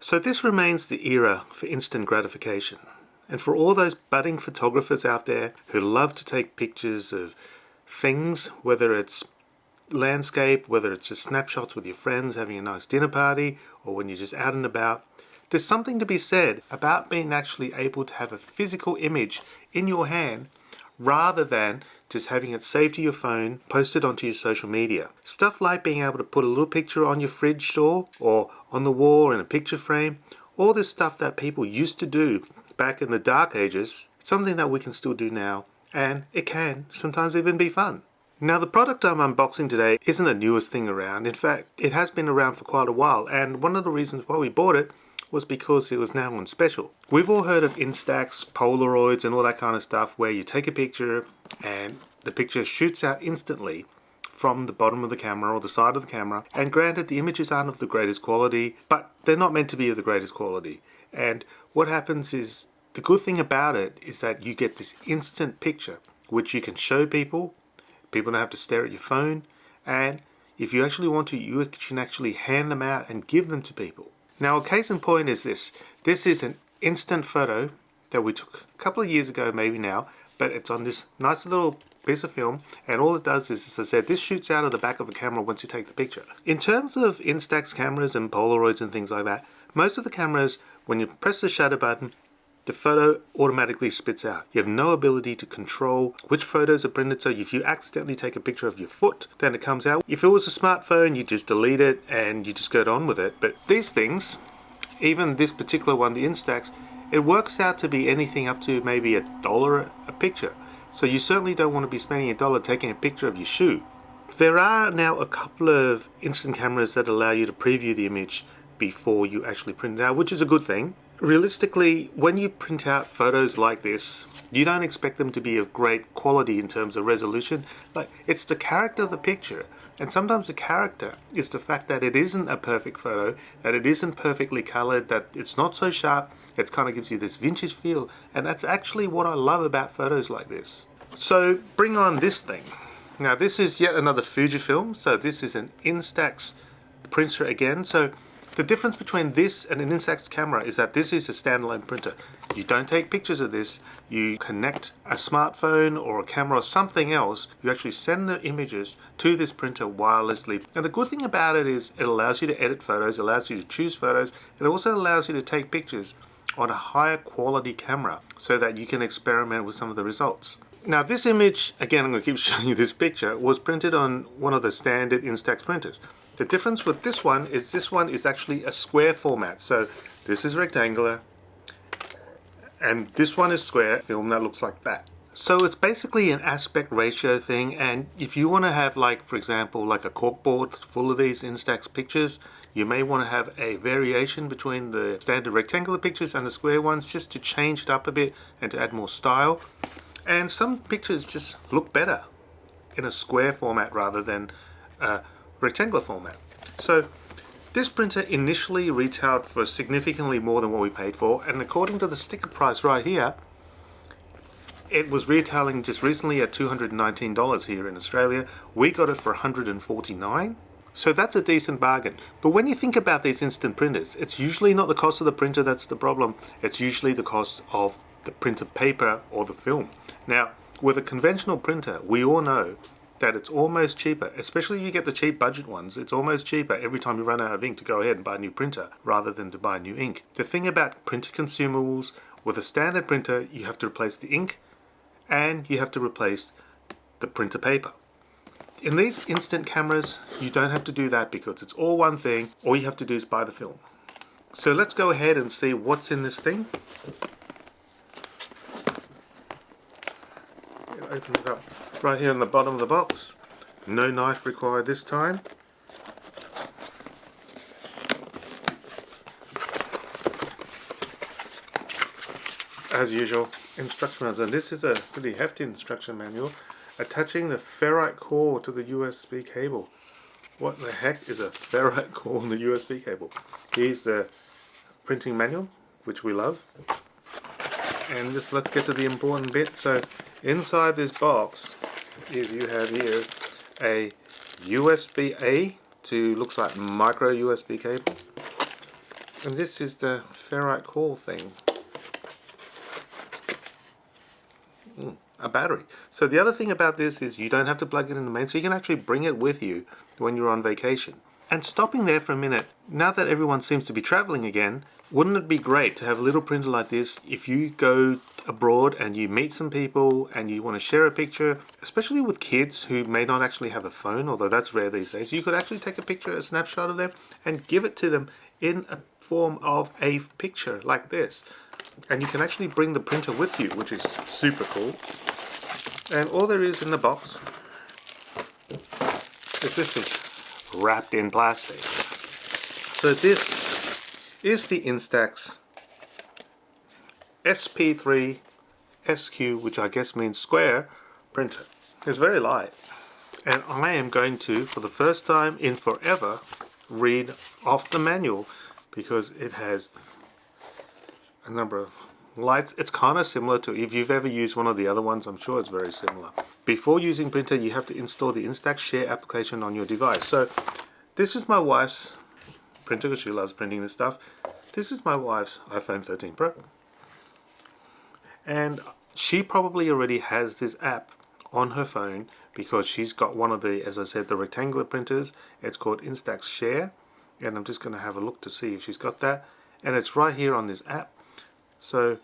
So this remains the era for instant gratification. And for all those budding photographers out there who love to take pictures of things, whether it's landscape, whether it's just snapshots with your friends having a nice dinner party, or when you're just out and about, there's something to be said about being actually able to have a physical image in your hand rather than just having it saved to your phone, posted onto your social media. Stuff like being able to put a little picture on your fridge door or on the wall in a picture frame, all this stuff that people used to do back in the dark ages, it's something that we can still do now, and it can sometimes even be fun. Now the product I'm unboxing today isn't the newest thing around. In fact, it has been around for quite a while, and one of the reasons why we bought it was because it was now on special. We've all heard of Instax, Polaroids and all that kind of stuff where you take a picture and the picture shoots out instantly from the bottom of the camera or the side of the camera, and granted the images aren't of the greatest quality, but they're not meant to be of the greatest quality. And what happens is, the good thing about it is that you get this instant picture which you can show people. People don't have to stare at your phone, and if you actually want to, you can actually hand them out and give them to people. Now a case in point is this. This is an instant photo that we took a couple of years ago, maybe now, but it's on this nice little piece of film, and all it does is, as I said, this shoots out of the back of a camera once you take the picture. In terms of Instax cameras and Polaroids and things like that, most of the cameras, when you press the shutter button, the photo automatically spits out. You have no ability to control which photos are printed, so if you accidentally take a picture of your foot, then it comes out. If it was a smartphone, you just delete it and you just go on with it. But these things, even this particular one, the Instax, it works out to be anything up to maybe $1 a picture. So you certainly don't want to be spending $1 taking a picture of your shoe. There are now a couple of instant cameras that allow you to preview the image before you actually print it out, which is a good thing. Realistically, when you print out photos like this, you don't expect them to be of great quality in terms of resolution. Like, it's the character of the picture, and sometimes the character is the fact that it isn't a perfect photo, that it isn't perfectly colored, that it's not so sharp. It kind of gives you this vintage feel, and that's actually what I love about photos like this. So bring on this thing. Now this is yet another Fujifilm, so this is an Instax printer again. So the difference between this and an Instax camera is that this is a standalone printer. You don't take pictures of this, you connect a smartphone or a camera or something else, you actually send the images to this printer wirelessly. And the good thing about it is it allows you to edit photos, it allows you to choose photos, and it also allows you to take pictures on a higher quality camera so that you can experiment with some of the results. Now this image, again I'm going to keep showing you this picture, was printed on one of the standard Instax printers. The difference with this one is actually a square format. So this is rectangular and this one is square film that looks like that. So it's basically an aspect ratio thing, and if you want to have, like, for example, like a corkboard full of these Instax pictures, you may want to have a variation between the standard rectangular pictures and the square ones just to change it up a bit and to add more style. And some pictures just look better in a square format rather than a rectangular format. So this printer initially retailed for significantly more than what we paid for, and according to the sticker price right here, it was retailing just recently at $219 here in Australia. We got it for $149. So that's a decent bargain. But when you think about these instant printers, it's usually not the cost of the printer that's the problem. It's usually the cost of the printed paper or the film. Now, with a conventional printer, we all know that it's almost cheaper, especially if you get the cheap budget ones, it's almost cheaper every time you run out of ink to go ahead and buy a new printer rather than to buy new ink. The thing about printer consumables, with a standard printer, you have to replace the ink and you have to replace the printer paper. In these instant cameras, you don't have to do that because it's all one thing. All you have to do is buy the film. So let's go ahead and see what's in this thing. Open it up right here in the bottom of the box. No knife required this time. As usual, instruction manual, and this is a pretty hefty instruction manual. Attaching the ferrite core to the USB cable. What the heck is a ferrite core on the USB cable? Here's the printing manual, which we love. And just let's get to the important bit. So inside this box is, you have here a USB-A to, looks like micro USB cable. And this is the ferrite core thing. A battery. So the other thing about this is you don't have to plug it in the main, so you can actually bring it with you when you're on vacation. And stopping there for a minute, now that everyone seems to be traveling again, wouldn't it be great to have a little printer like this if you go abroad and you meet some people and you want to share a picture, especially with kids who may not actually have a phone, although that's rare these days. You could actually take a picture, a snapshot of them, and give it to them in a form of a picture like this. And you can actually bring the printer with you, which is super cool. And all there is in the box is this is wrapped in plastic. So this is the Instax SP3 SQ, which I guess means square printer. It's very light. And I am going to, for the first time in forever, read off the manual because it has a number of lights. It's kind of similar to, if you've ever used one of the other ones, I'm sure it's very similar. Before using printer, you have to install the Instax Share application on your device. So this is my wife's printer because she loves printing this stuff. This is my wife's iPhone 13 Pro. And she probably already has this app on her phone because she's got one of the, as I said, the rectangular printers. It's called Instax Share. And I'm just going to have a look to see if she's got that. And it's right here on this app. So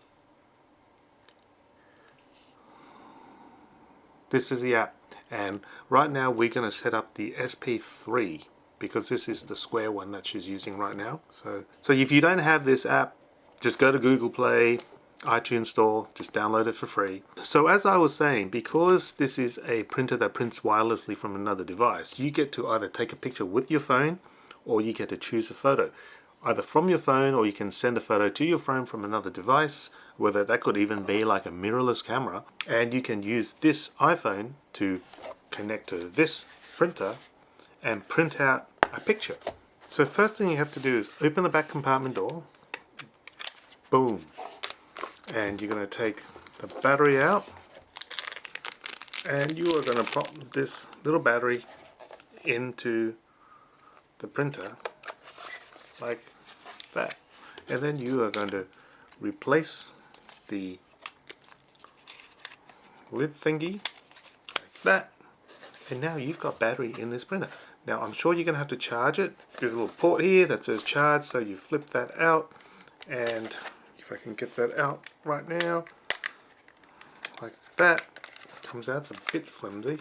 this is the app, and right now we're going to set up the SP3 because this is the square one that she's using right now. So if you don't have this app, just go to Google Play, iTunes Store, just download it for free. So as I was saying, because this is a printer that prints wirelessly from another device, you get to either take a picture with your phone or you get to choose a photo. Either from your phone, or you can send a photo to your phone from another device, whether that could even be like a mirrorless camera, and you can use this iPhone to connect to this printer and print out a picture. So first thing you have to do is open the back compartment door, boom, and you're going to take the battery out, and you are going to pop this little battery into the printer like that, and then you are going to replace the lid thingy like that, and now you've got battery in this printer. Now I'm sure you're going to have to charge it. There's a little port here that says charge, so you flip that out, and if I can get that out right now like that, comes out. It's a bit flimsy,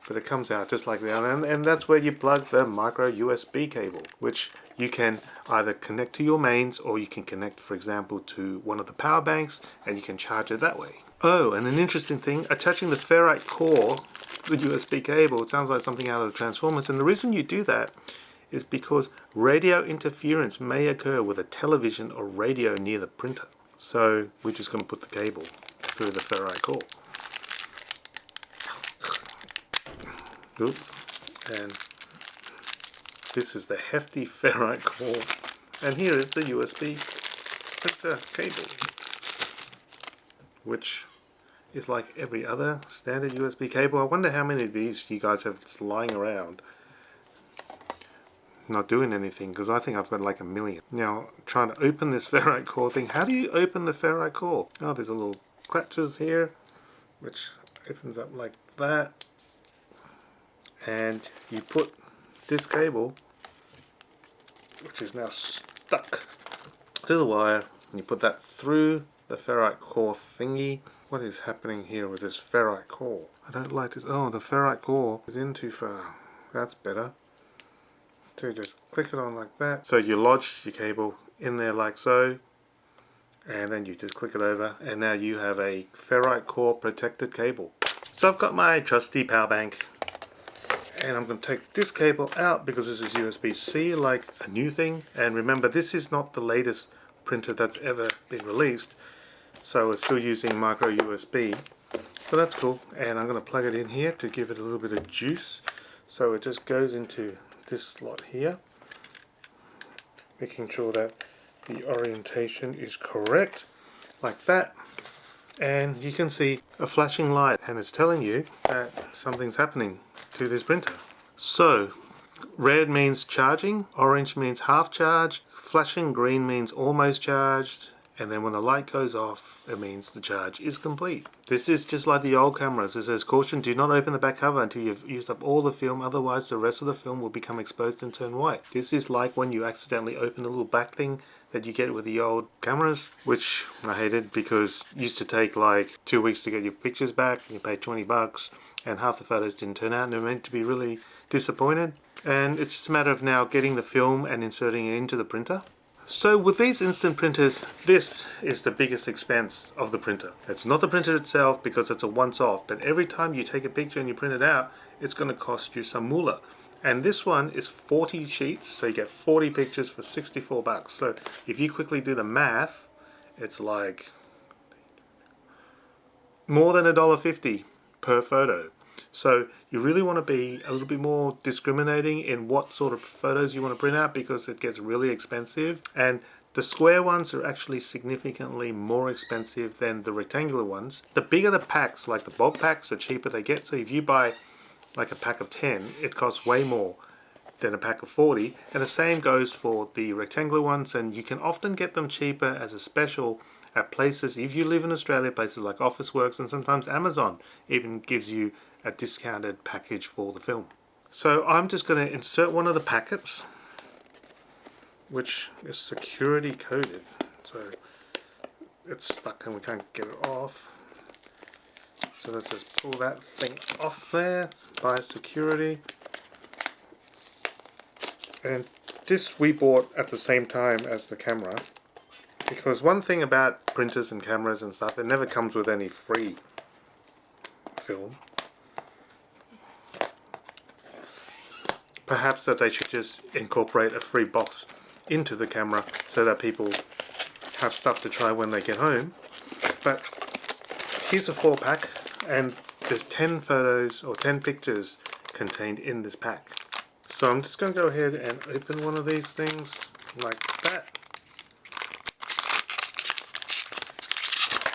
but it comes out just like that, and that's where you plug the micro USB cable, which you can either connect to your mains, or you can connect, for example, to one of the power banks, and you can charge it that way. Oh, and an interesting thing, attaching the ferrite core to the USB cable, it sounds like something out of the Transformers, and the reason you do that is because radio interference may occur with a television or radio near the printer. So we're just going to put the cable through the ferrite core. Oops. And this is the hefty ferrite core, and here is the USB printer cable, which is like every other standard USB cable. I wonder how many of these you guys have just lying around not doing anything, because I think I've got like a million. Now, trying to open this ferrite core thing. How do you open the ferrite core? Oh, there's a little clutches here, which opens up like that. And you put this cable, which is now stuck to the wire, and you put that through the ferrite core thingy. What is happening here with this ferrite core? I don't like this. Oh, the ferrite core is in too far. That's better. So just click it on like that. So you lodge your cable in there like so, and then you just click it over, and now you have a ferrite core protected cable. So I've got my trusty power bank, and I'm going to take this cable out because this is USB-C, like a new thing. And remember, this is not the latest printer that's ever been released, so it's still using micro USB, but that's cool. And I'm going to plug it in here to give it a little bit of juice. So it just goes into this slot here, making sure that the orientation is correct, like that. And you can see a flashing light, and it's telling you that something's happening to this printer. So Red means charging, orange means half charged, flashing green means almost charged, and then when the light goes off, it means the charge is complete. This is just like the old cameras. It says, caution, do not open the back cover until you've used up all the film, otherwise the rest of the film will become exposed and turn white. This is like when you accidentally open the little back thing that you get with the old cameras, which I hated because it used to take like 2 weeks to get your pictures back, and you paid $20, and half the photos didn't turn out, and they're meant to be really disappointed. And it's just a matter of now getting the film and inserting it into the printer. So with these instant printers, this is the biggest expense of the printer. It's not the printer itself because it's a once-off, but every time you take a picture and you print it out, it's going to cost you some moolah. And this one is 40 sheets, so you get 40 pictures for $64. So if you quickly do the math, it's like more than $1.50 per photo. So you really want to be a little bit more discriminating in what sort of photos you want to print out, because it gets really expensive, and the square ones are actually significantly more expensive than the rectangular ones. The bigger the packs, like the bulk packs, the cheaper they get. So if you buy like a pack of 10, it costs way more than a pack of 40, and the same goes for the rectangular ones, and you can often get them cheaper as a special at places, if you live in Australia, places like Officeworks, and sometimes Amazon even gives you a discounted package for the film. So I'm just going to insert one of the packets, which is security coded, so it's stuck and we can't get it off. So let's just pull that thing off there. It's by security. And this we bought at the same time as the camera, because one thing about printers and cameras and stuff, it never comes with any free film. Perhaps that they should just incorporate a free box into the camera so that people have stuff to try when they get home. But here's a 4-pack, and there's 10 photos or 10 pictures contained in this pack. So I'm just going to go ahead and open one of these things like that.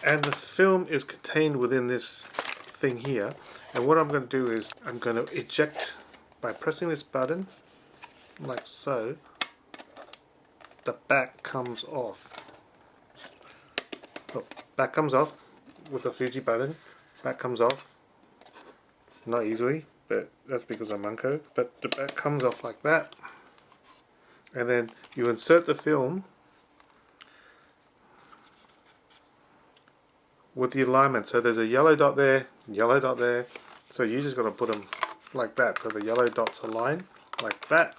And the film is contained within this thing here. And what I'm going to do is I'm going to eject by pressing this button, like so. The back comes off. Oh, back comes off with the Fuji button. Back comes off. Not easily, but that's because I'm Unco. But the back comes off like that. And then you insert the film with the alignment. So there's a yellow dot there, yellow dot there. So you just got to put them like that. So the yellow dots align like that.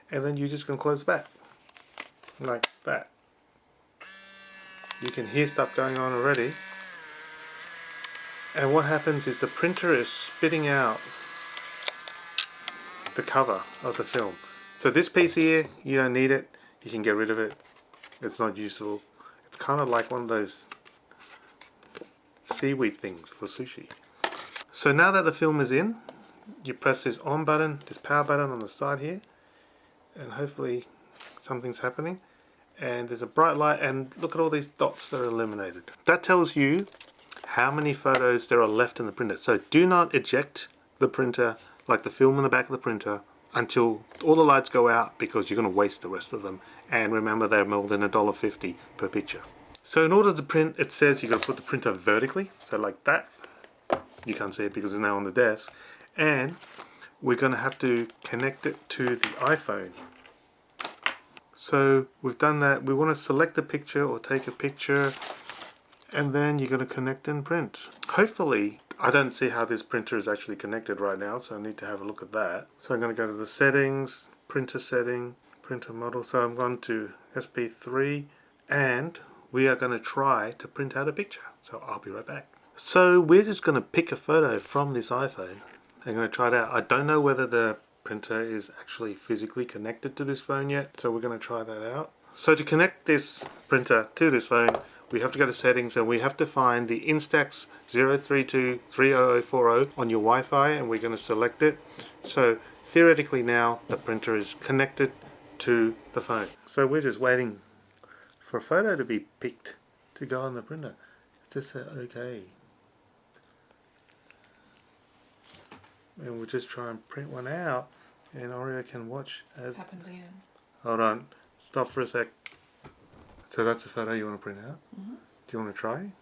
And then you just can close the back like that. You can hear stuff going on already. And what happens is the printer is spitting out the cover of the film. So this piece here, you don't need it. You can get rid of it. It's not useful. It's kind of like one of those seaweed things for sushi. So now that the film is in, you press this on button, this power button on the side here, and hopefully something's happening. And there's a bright light, and look at all these dots that are illuminated. That tells you how many photos there are left in the printer. So do not eject the printer, like the film in the back of the printer, until all the lights go out, because you're going to waste the rest of them. And remember, they're more than $1.50 per picture. So in order to print, it says you've got to put the printer vertically, so like that. You can't see it because it's now on the desk. And we're going to have to connect it to the iPhone. So we've done that. We want to select a picture or take a picture, and then you're going to connect and print. Hopefully, I don't see how this printer is actually connected right now, so I need to have a look at that. So I'm going to go to the settings, printer setting, printer model. So I'm going to SP3, and we are going to try to print out a picture. So I'll be right back. So we're just going to pick a photo from this iPhone. I'm going to try it out. I don't know whether the printer is actually physically connected to this phone yet, so we're going to try that out. So to connect this printer to this phone, we have to go to settings, and we have to find the Instax 032-30040 on your Wi-Fi, and we're going to select it. So theoretically now the printer is connected to the phone. So we're just waiting for a photo to be picked to go on the printer. Just say okay. and we'll just try and print one out, and Oreo can watch as... Happens again. Hold on, stop for a sec. So that's a photo you want to print out? Mm-hmm. Do you want to try?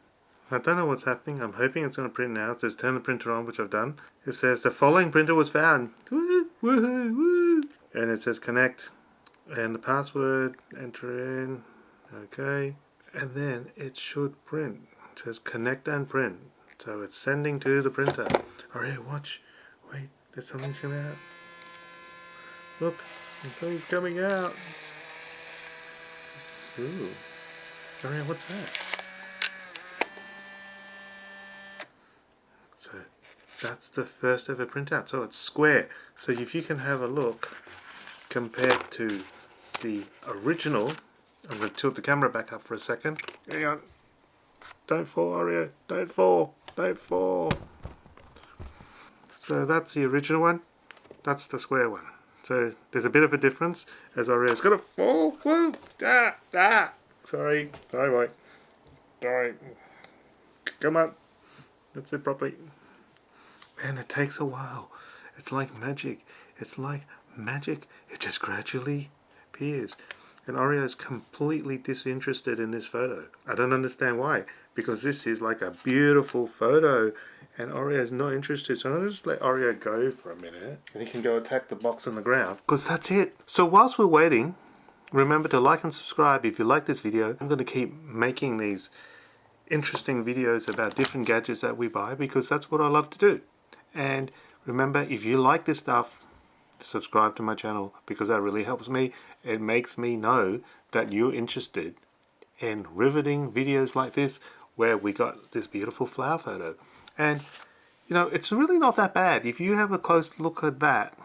I don't know what's happening. I'm hoping it's going to print now. It says turn the printer on, which I've done. It says the following printer was found. Woo, woohoo, woo. And it says connect. And the password, enter in. Okay. And then it should print. It says connect and print. So it's sending to the printer. Alright, watch. Wait, there's something coming out. Look, something's coming out. Ooh. Alright, what's that? So that's the first ever printout. So it's square. So if you can have a look compared to the original, I'm going to tilt the camera back up for a second. Hang on. Don't fall, Oreo. Don't fall. Don't fall. So that's the original one. That's the square one. So there's a bit of a difference as Oreo's going to fall. Woo! Ah! Ah! Sorry. Sorry, boy. Sorry. Come on. That's it properly. Man, it takes a while. It's like magic. It's like magic. It just gradually appears. And Oreo's completely disinterested in this photo. I don't understand why. Because this is like a beautiful photo. And Oreo's not interested. So I'll just let Oreo go for a minute. And he can go attack the box on the ground. Because that's it. So whilst we're waiting, remember to like and subscribe if you like this video. I'm going to keep making these interesting videos about different gadgets that we buy. Because that's what I love to do. And remember, if you like this stuff, subscribe to my channel because that really helps me. It makes me know that you're interested in riveting videos like this where we got this beautiful flower photo. And, you know, it's really not that bad. If you have a close look at that,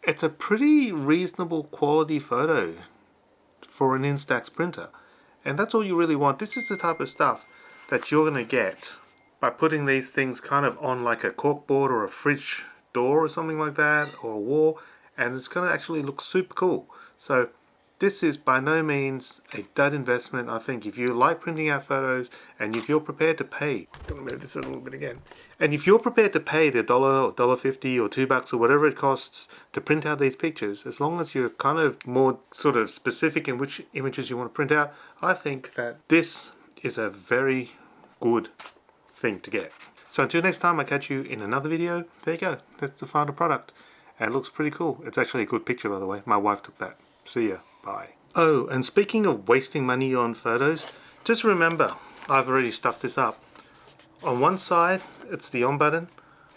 it's a pretty reasonable quality photo for an Instax printer. And that's all you really want. This is the type of stuff that you're going to get by putting these things kind of on like a corkboard or a fridge door or something like that, or a wall, and it's going to actually look super cool. So this is by no means a dud investment. I think if you like printing out photos and if you're prepared to pay, I'm going to move this a little bit again, and if you're prepared to pay the $1 or $1.50 or $2 or whatever it costs to print out these pictures, as long as you're kind of more sort of specific in which images you want to print out, I think that this is a very good thing to get. So until next time, I catch you in another video. There you go. That's the final product. And it looks pretty cool. It's actually a good picture, by the way. My wife took that. See ya. Bye. Oh, and speaking of wasting money on photos, just remember, I've already stuffed this up. On one side, it's the on button.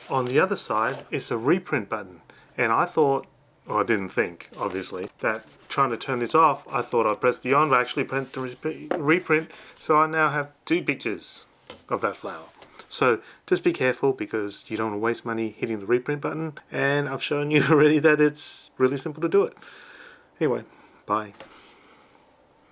On the other side, it's a reprint button. And I thought, or I didn't think, obviously, that trying to turn this off, I thought I'd press the on, but actually press the reprint. So I now have 2 pictures of that flower. So just be careful because you don't want to waste money hitting the reprint button, and I've shown you already that it's really simple to do it. Anyway, bye.